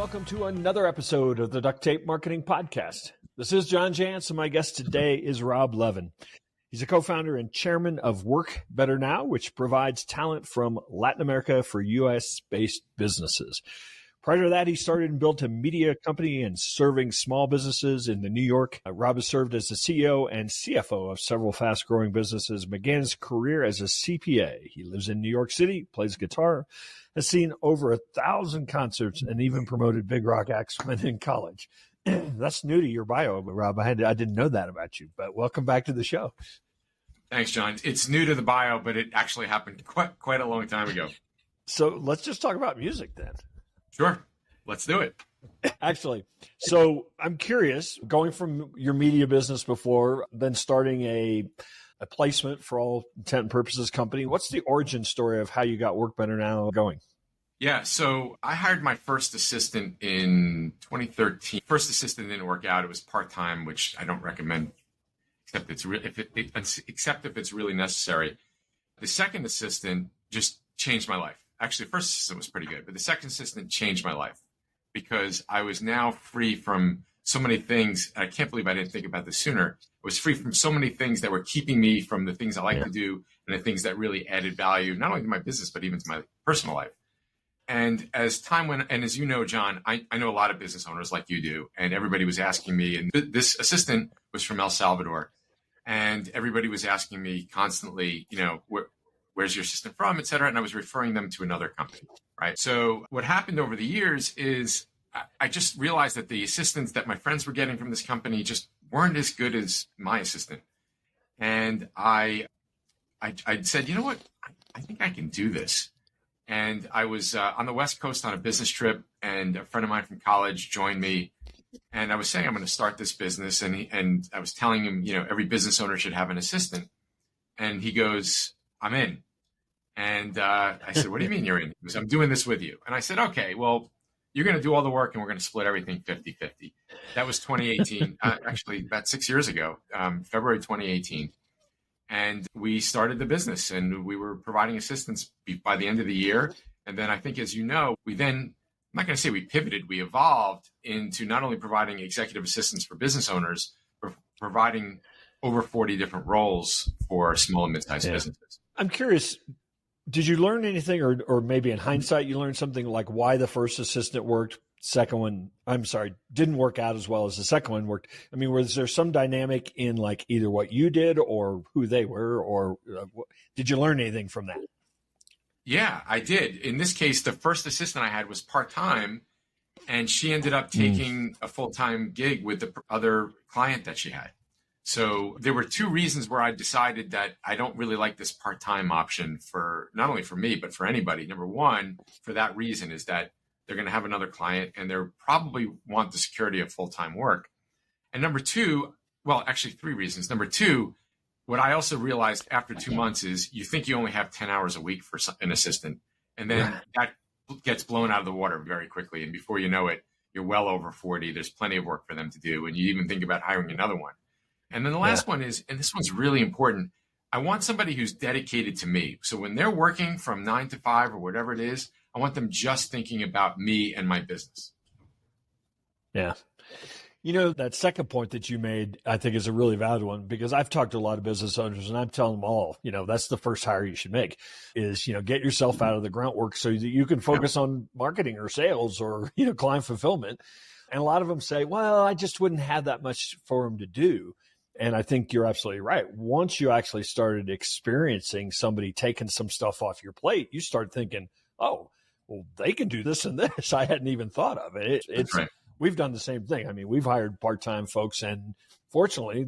welcome to another episode of the Duct Tape Marketing Podcast. This is John Jantz, and my guest today is Rob Levin. He's a co-founder and chairman of WorkBetterNow, which provides talent from Latin America for U.S.-based businesses. Prior to that, he started and built a media company and serving small businesses in New York. Rob has served as the CEO and CFO of several fast-growing businesses, began his career as a CPA. He lives in New York City, plays guitar, has seen over 1,000 concerts, and even promoted big rock acts when in college. That's new to your bio, Rob. I didn't know that about you, but welcome back to the show. Thanks, John. It's new to the bio, but it actually happened quite a long time ago. So let's just talk about music then. Sure. Let's do it. Actually, so I'm curious, going from your media business before, then starting a placement for all intent and purposes company, what's the origin story of how you got WorkBetterNow going? Yeah, so I hired my first assistant in 2013. First assistant didn't work out. It was part-time, which I don't recommend, except if it's really necessary. The second assistant just changed my life. Actually, the first assistant was pretty good, but the second assistant changed my life because I was now free from so many things. I can't believe I didn't think about this sooner. I was free from so many things that were keeping me from the things I like to do and the things that really added value, not only to my business, but even to my personal life. And as time went, and as you know, John, I know a lot of business owners like you do, and everybody was asking me, and this assistant was from El Salvador, and everybody was asking me constantly, where's your assistant from, et cetera. And I was referring them to another company, right? So what happened over the years is I just realized that the assistants that my friends were getting from this company just weren't as good as my assistant. And I said, you know what? I think I can do this. And I was on the West Coast on a business trip, and a friend of mine from college joined me. And I was saying, I'm going to start this business. And I was telling him, every business owner should have an assistant. And he goes, I'm in. And I said, what do you mean you're in? He goes, I'm doing this with you. And I said, okay, well, you're going to do all the work and we're going to split everything 50-50. That was 2018, actually about 6 years ago, February 2018. And we started the business and we were providing assistance by the end of the year. And then I think, as you know, I'm not going to say we pivoted, we evolved into not only providing executive assistance for business owners, but providing over 40 different roles for small and mid-sized businesses. I'm curious, did you learn anything, or maybe in hindsight, you learned something like why the first assistant worked, didn't work out as well as the second one worked? I mean, was there some dynamic in like either what you did or who they were, or did you learn anything from that? Yeah, I did. In this case, the first assistant I had was part-time, and she ended up taking a full-time gig with the other client that she had. So there were two reasons where I decided that I don't really like this part-time option for not only for me, but for anybody. Number one, for that reason, is that they're going to have another client and they're probably want the security of full-time work. And number two, well, actually three reasons. Number two, what I also realized after 2 months is you think you only have 10 hours a week for an assistant, and then that gets blown out of the water very quickly. And before you know it, you're well over 40. There's plenty of work for them to do. And you even think about hiring another one. And then the last one is, and this one's really important, I want somebody who's dedicated to me. So when they're working from 9 to 5 or whatever it is, I want them just thinking about me and my business. Yeah. That second point that you made, I think, is a really valid one, because I've talked to a lot of business owners and I'm telling them all, that's the first hire you should make is, get yourself out of the grunt work so that you can focus on marketing or sales or, client fulfillment. And a lot of them say, well, I just wouldn't have that much for them to do. And I think you're absolutely right. Once you actually started experiencing somebody taking some stuff off your plate, you start thinking, oh, well, they can do this and this. I hadn't even thought of it. It's right. We've done the same thing. I mean, we've hired part-time folks, and fortunately,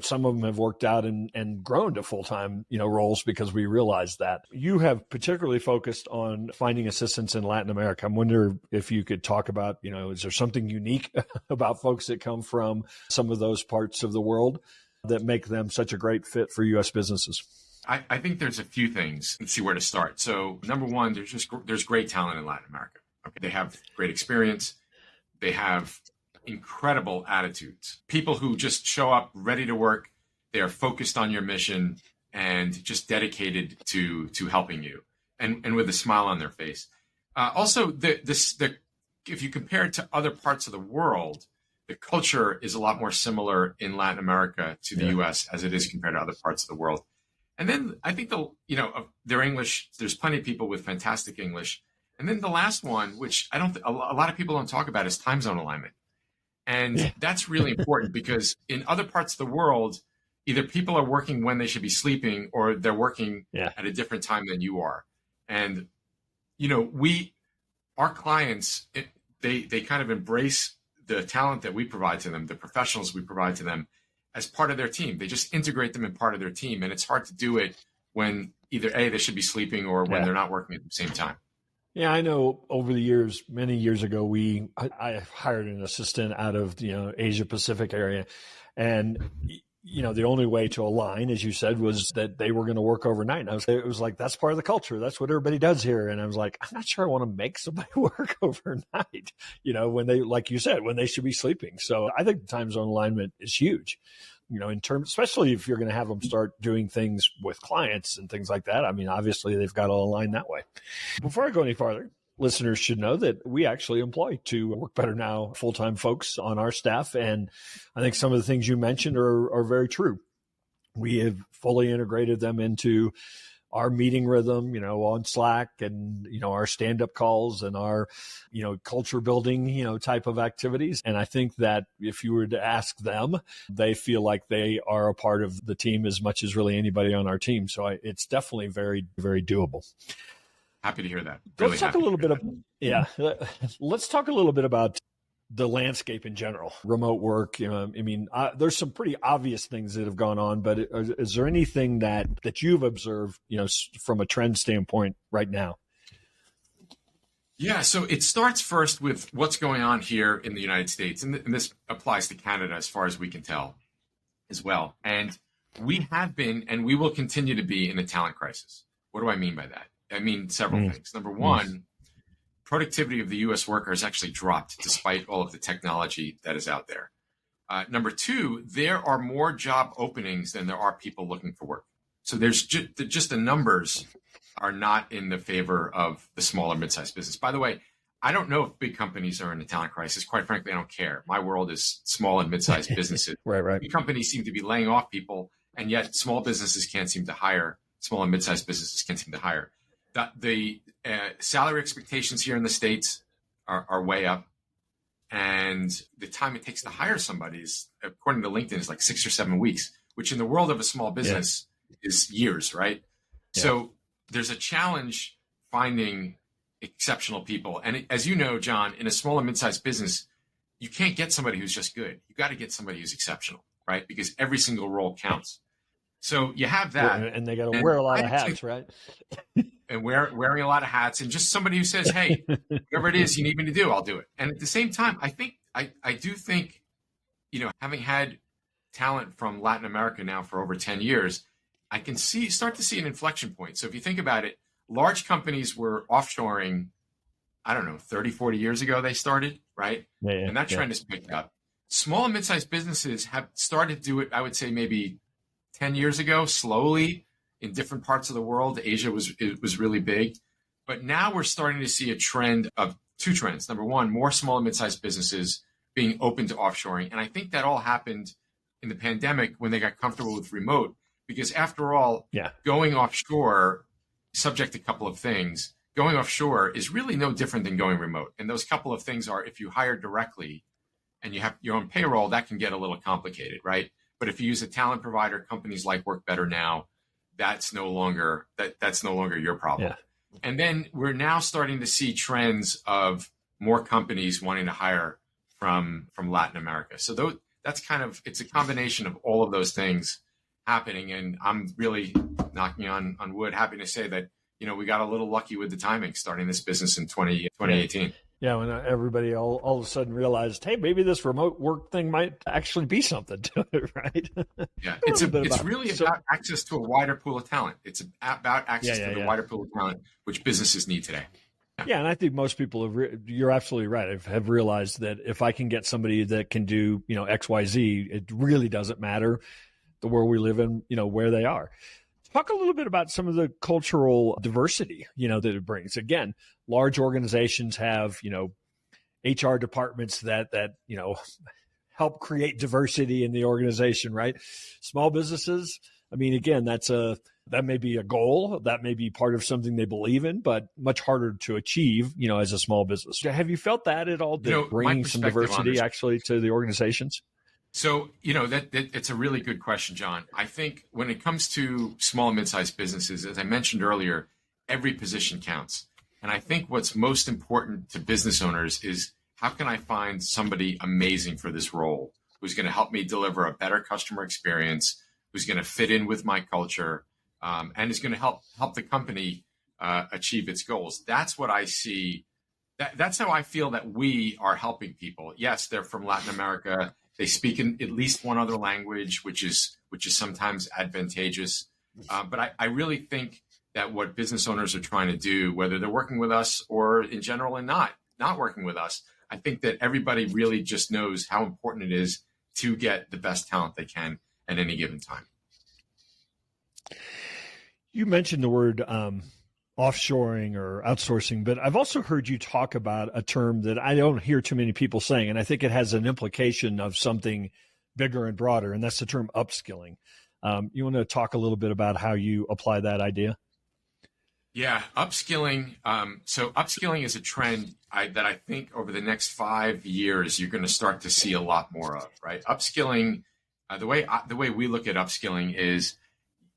some of them have worked out and grown to full-time, roles because we realized that. You have particularly focused on finding assistants in Latin America. I wonder if you could talk about, is there something unique about folks that come from some of those parts of the world that make them such a great fit for U.S. businesses? I think there's a few things. Let's see where to start. So number one, there's great talent in Latin America. Okay, they have great experience. They have incredible attitudes. People who just show up ready to work. They are focused on your mission and just dedicated to helping you, and with a smile on their face. Also, the if you compare it to other parts of the world, the culture is a lot more similar in Latin America to the US as it is compared to other parts of the world. And then I think their English, there's plenty of people with fantastic English. And then the last one, which a lot of people don't talk about, is time zone alignment. And that's really important because in other parts of the world, either people are working when they should be sleeping or they're working at a different time than you are. And, our clients, they kind of embrace the talent that we provide to them, the professionals we provide to them as part of their team. They just integrate them in part of their team. And it's hard to do it when either they should be sleeping or when they're not working at the same time. Yeah, I know over the years, many years ago, I hired an assistant out of the Asia Pacific area. And the only way to align, as you said, was that they were going to work overnight. And it was like, that's part of the culture. That's what everybody does here. And I was like, I'm not sure I want to make somebody work overnight, when they, like you said, when they should be sleeping. So I think the time zone alignment is huge, in terms, especially if you're going to have them start doing things with clients and things like that. I mean, obviously they've got to align that way. Before I go any farther, listeners should know that we actually employ two WorkBetterNow full-time folks on our staff. And I think some of the things you mentioned are very true. We have fully integrated them into our meeting rhythm, on Slack and, our stand-up calls and our, culture building, type of activities. And I think that if you were to ask them, they feel like they are a part of the team as much as really anybody on our team. So it's definitely very, very doable. Happy to hear that. Really let's talk a little bit let's talk a little bit about the landscape in general, remote work. There's some pretty obvious things that have gone on, but is there anything that you've observed, from a trend standpoint right now? Yeah, so it starts first with what's going on here in the United States, and this applies to Canada as far as we can tell as well. And we have been, and we will continue to be, in a talent crisis. What do I mean by that? I mean several things. Number one, productivity of the U.S. worker has actually dropped despite all of the technology that is out there. Number two, there are more job openings than there are people looking for work. So there's just the numbers are not in the favor of the smaller mid-sized business. By the way, I don't know if big companies are in a talent crisis. Quite frankly, I don't care. My world is small and mid-sized businesses. Right. Big companies seem to be laying off people, and yet small businesses can't seem to hire. Small and mid-sized businesses can't seem to hire. The salary expectations here in the States are way up. And the time it takes to hire somebody is, according to LinkedIn, is like 6 or 7 weeks, which in the world of a small business is years, right? Yeah. So there's a challenge finding exceptional people. And as you know, John, in a small and mid-sized business, you can't get somebody who's just good. You got to get somebody who's exceptional, right? Because every single role counts. So you have that. And they got to wear a lot of hats, right? And wearing a lot of hats, and just somebody who says, hey, whatever it is you need me to do, I'll do it. And at the same time, I do think, having had talent from Latin America now for over 10 years, I can start to see an inflection point. So if you think about it, large companies were offshoring, 30, 40 years ago they started, right? And that trend has picked up. Small and mid-sized businesses have started to do it, I would say maybe 10 years ago, slowly in different parts of the world. Asia was really big. But now we're starting to see a trend of two trends. Number one, more small and mid-sized businesses being open to offshoring. And I think that all happened in the pandemic when they got comfortable with remote. Because after all, going offshore, subject to a couple of things, going offshore is really no different than going remote. And those couple of things are, if you hire directly and you have your own payroll, that can get a little complicated, right? But if you use a talent provider, companies like WorkBetterNow, that's no longer your problem. Yeah. And then we're now starting to see trends of more companies wanting to hire from Latin America. So that's it's a combination of all of those things happening. And I'm really, knocking on wood, happy to say that, we got a little lucky with the timing starting this business in 2018. Yeah, when everybody all of a sudden realized, hey, maybe this remote work thing might actually be something to it, right? Yeah, it's really about access to a wider pool of talent. It's about access to the wider pool of talent, which businesses need today. Yeah, and I think most people you're absolutely right, have realized that if I can get somebody that can do, X, Y, Z, it really doesn't matter the world we live in, where they are. Talk a little bit about some of the cultural diversity, that it brings. Again, large organizations have, HR departments that help create diversity in the organization, right? Small businesses, I mean, again, that may be a goal, that may be part of something they believe in, but much harder to achieve, as a small business. Have you felt that at all, bringing some diversity actually to the organizations? So, that it's a really good question, John. I think when it comes to small and mid-sized businesses, as I mentioned earlier, every position counts. And I think what's most important to business owners is, how can I find somebody amazing for this role, who's going to help me deliver a better customer experience, who's going to fit in with my culture, and is going to help the company achieve its goals. That's what I see. That's how I feel that we are helping people. Yes, they're from Latin America. They speak in at least one other language, which is sometimes advantageous. But I really think that what business owners are trying to do, whether they're working with us or in general and not working with us, I think that everybody really just knows how important it is to get the best talent they can at any given time. You mentioned the word offshoring or outsourcing, but I've also heard you talk about a term that I don't hear too many people saying, and I think it has an implication of something bigger and broader, and that's the term upskilling. You want to talk a little bit about how you apply that idea? Yeah, upskilling. So upskilling is a trend that I think over the next 5 years, you're going to start to see a lot more of, right? Upskilling, the way we look at upskilling is,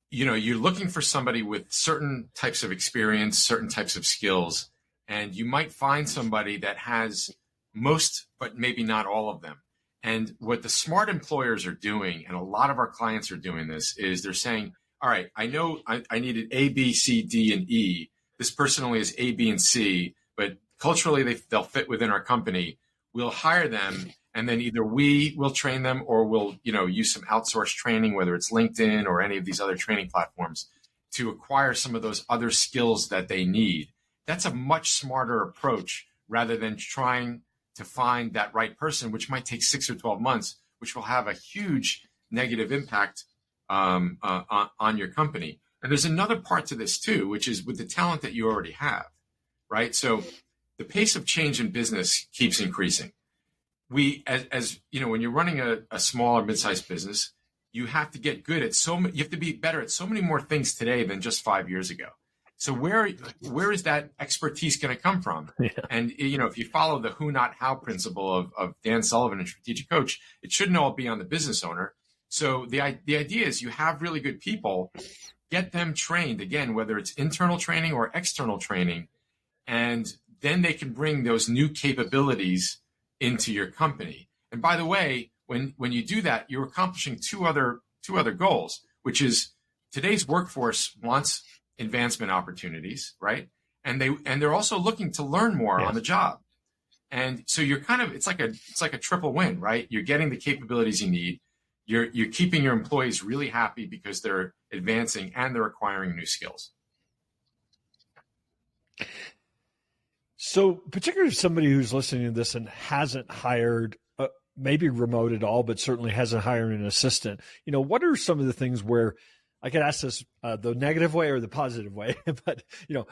you're looking for somebody with certain types of experience, certain types of skills, and you might find somebody that has most, but maybe not all of them. And what the smart employers are doing, and a lot of our clients are doing this, is they're saying, all right, I know I needed A, B, C, D, and E. This person only has A, B, and C, but culturally they'll fit within our company. We'll hire them, and then either we will train them or we'll use some outsourced training, whether it's LinkedIn or any of these other training platforms, to acquire some of those other skills that they need. That's a much smarter approach rather than trying to find that right person, which might take 6 or 12 months, which will have a huge negative impact on your company. And there's another part to this too, which is with the talent that you already have, right? So the pace of change in business keeps increasing. We, as you know, when you're running a small or mid-sized business, you have to get good at you have to be better at so many more things today than just 5 years ago. So where is that expertise going to come from? Yeah. And if you follow the who, not how principle of Dan Sullivan and Strategic Coach, it shouldn't all be on the business owner. So the idea is, you have really good people, get them trained, again, whether it's internal training or external training, and then they can bring those new capabilities into your company. And by the way, when you do that, you're accomplishing two other goals, which is today's workforce wants advancement opportunities, right? And they're also looking to learn more on the job. And so you're it's like a triple win, right? You're getting the capabilities you need. You're keeping your employees really happy because they're advancing and they're acquiring new skills. So particularly somebody who's listening to this and hasn't hired, maybe remote at all, but certainly hasn't hired an assistant, what are some of the things where, I could ask this the negative way or the positive way, but,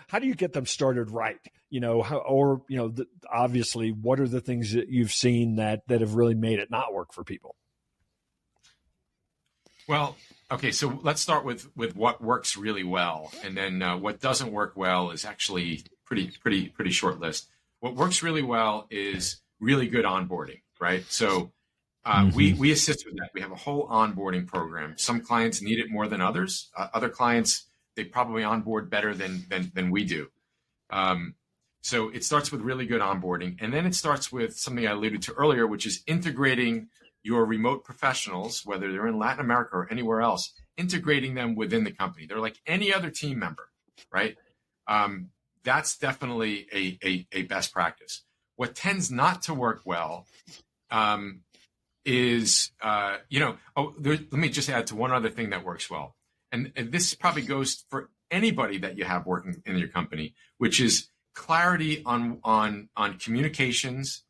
how do you get them started right? Obviously, what are the things that you've seen that have really made it not work for people? Well, okay, so let's start with what works really well, and then what doesn't work well is actually pretty short list. What works really well is really good onboarding, right? So we assist with that. We have a whole onboarding program. Some clients need it more than others. Other clients, they probably onboard better than we do. So it starts with really good onboarding, and then it starts with something I alluded to earlier, which is integrating your remote professionals, whether they're in Latin America or anywhere else, integrating them within the company. They're like any other team member, right? That's definitely a best practice. What tends not to work well is, let me just add to one other thing that works well. And this probably goes for anybody that you have working in your company, which is clarity on communications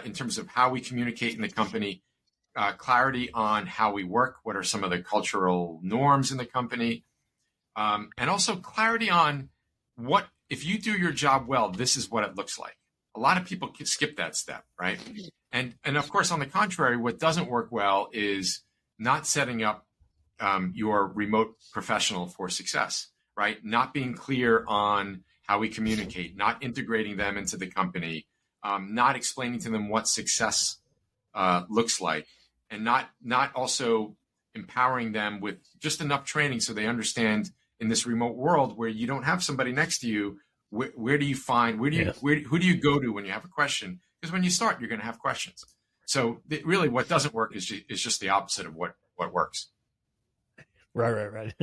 in terms of how we communicate in the company, clarity on how we work, what are some of the cultural norms in the company, and also clarity on if you do your job well, this is what it looks like. a lot of people can skip that step, right? And of course, on the contrary, what doesn't work well is not setting up your remote professional for success, right? Not being clear on how we communicate, not integrating them into the company, not explaining to them what success looks like, and not also empowering them with just enough training so they understand in this remote world where you don't have somebody next to you. Who do you go to when you have a question? Because when you start, you're going to have questions. So really, what doesn't work is just the opposite of what works. Right.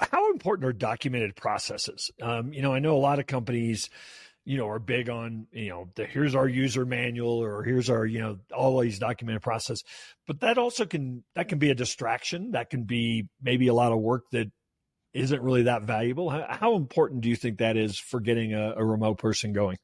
How important are documented processes? I know a lot of companies, are big on, here's our user manual, or here's our, all these documented process, but that also can be a distraction. That can be maybe a lot of work that isn't really that valuable. How important do you think that is for getting a remote person going?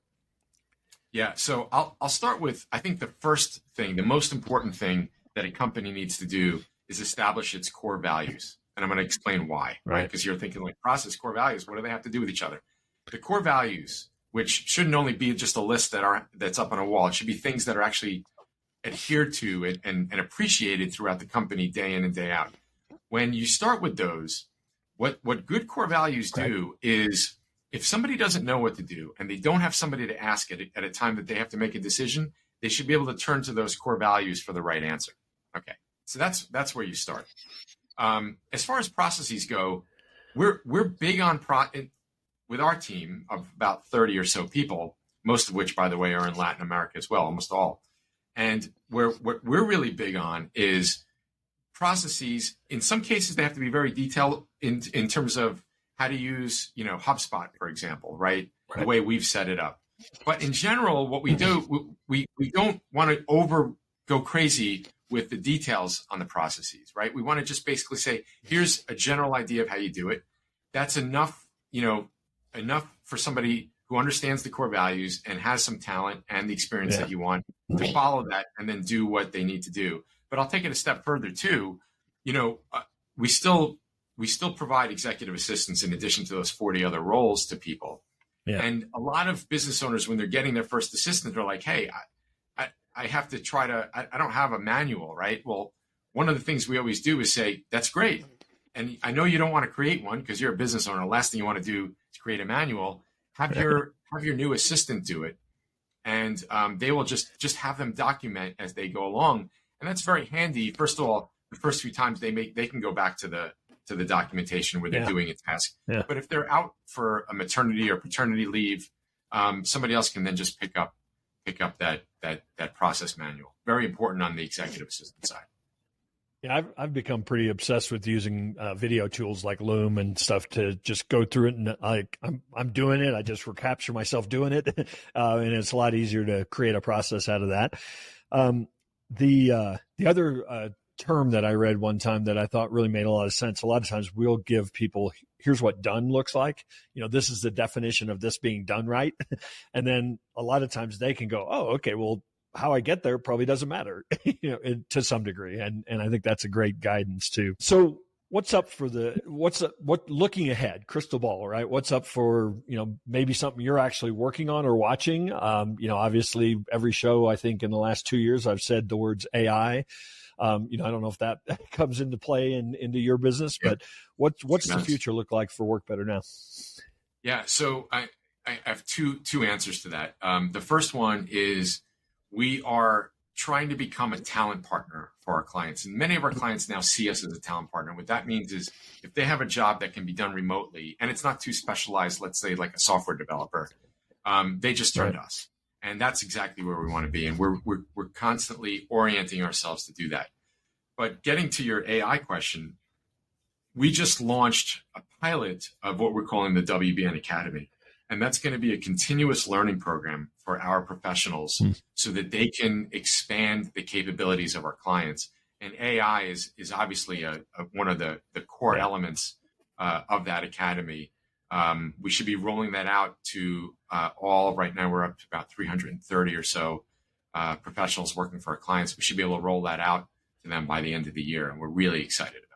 Yeah. So I'll start with, I think the first thing, the most important thing that a company needs to do is establish its core values. And I'm going to explain why, right? Because you're thinking like process, core values, what do they have to do with each other? The core values, which shouldn't only be just a list that's up on a wall. It should be things that are actually adhered to and appreciated throughout the company day in and day out. When you start with those, what good core values do is if somebody doesn't know what to do and they don't have somebody to ask at a time that they have to make a decision, they should be able to turn to those core values for the right answer. Okay. So that's where you start. As far as processes go, we're big on with our team of about 30 or so people, most of which, by the way, are in Latin America as well, almost all. And what we're really big on is processes. In some cases, they have to be very detailed in terms of how to use, HubSpot, for example, right? The way we've set it up. But in general, what we do, we don't want to go crazy with the details on the processes, right? We want to just basically say, here's a general idea of how you do it. That's enough, enough for somebody who understands the core values and has some talent and the experience that you want to follow that and then do what they need to do. But I'll take it a step further too. We still provide executive assistance in addition to those 40 other roles to people. Yeah. And a lot of business owners, when they're getting their first assistant, they're like, hey, I have to I don't have a manual, right? Well, one of the things we always do is say, that's great. And I know you don't want to create one because you're a business owner. The last thing you want to do is create a manual. Have your new assistant do it. And they will just have them document as they go along. And that's very handy. First of all, the first few times they can go back to the documentation where they're doing a task. Yeah. But if they're out for a maternity or paternity leave, somebody else can then just pick up that process manual. Very important on the executive assistant side. Yeah, I've become pretty obsessed with using video tools like Loom and stuff to just go through it, and I'm doing it. I just capture myself doing it, and it's a lot easier to create a process out of that. The other term that I read one time that I thought really made a lot of sense. A lot of times we'll give people, here's what done looks like. This is the definition of this being done right. And then a lot of times they can go, oh, okay, well, how I get there probably doesn't matter, to some degree. And I think that's a great guidance too. So what's up for looking ahead, crystal ball, right? What's up for, maybe something you're actually working on or watching? Obviously every show, I think in the last 2 years, I've said the words AI. I don't know if that comes into play into your business, but what's the future look like for WorkBetterNow? Yeah. So I have two answers to that. The first one is we are trying to become a talent partner for our clients. And many of our clients now see us as a talent partner. What that means is if they have a job that can be done remotely and it's not too specialized, let's say like a software developer, they just turn to us. And that's exactly where we want to be. And we're constantly orienting ourselves to do that. But getting to your AI question, we just launched a pilot of what we're calling the WBN Academy. And that's going to be a continuous learning program for our professionals so that they can expand the capabilities of our clients. And AI is obviously one of the core elements of that academy. We should be rolling that out to all. Right now, we're up to about 330 or so professionals working for our clients. We should be able to roll that out to them by the end of the year. And we're really excited about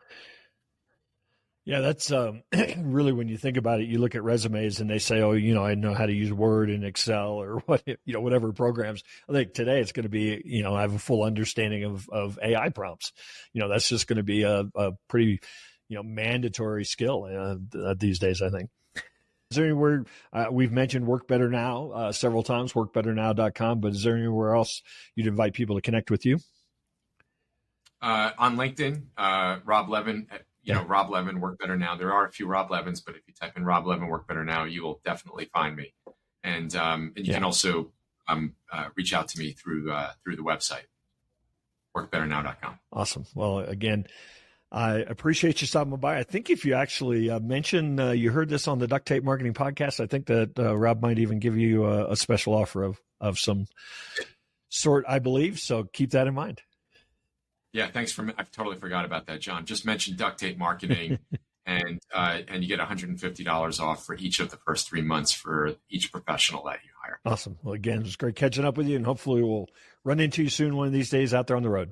Yeah, that's really, when you think about it, you look at resumes and they say, oh, I know how to use Word and Excel or whatever programs. I think today it's going to be, I have a full understanding of AI prompts. That's just going to be a pretty, mandatory skill these days, I think. Is there anywhere, we've mentioned Work Better Now several times, workbetternow.com, but is there anywhere else you'd invite people to connect with you? On LinkedIn, Rob Levin, Rob Levin, Work Better Now. There are a few Rob Levins, but if you type in Rob Levin, Work Better Now, you will definitely find me. And you can also reach out to me through the website, workbetternow.com. Awesome. Well, again, I appreciate you stopping by. I think if you actually mention you heard this on the Duct Tape Marketing Podcast, I think that Rob might even give you a special offer of some sort, I believe. So keep that in mind. Yeah, thanks I totally forgot about that, John. Just mentioned Duct Tape Marketing, and you get $150 off for each of the first 3 months for each professional that you hire. Awesome. Well, again, it was great catching up with you, and hopefully we'll run into you soon one of these days out there on the road.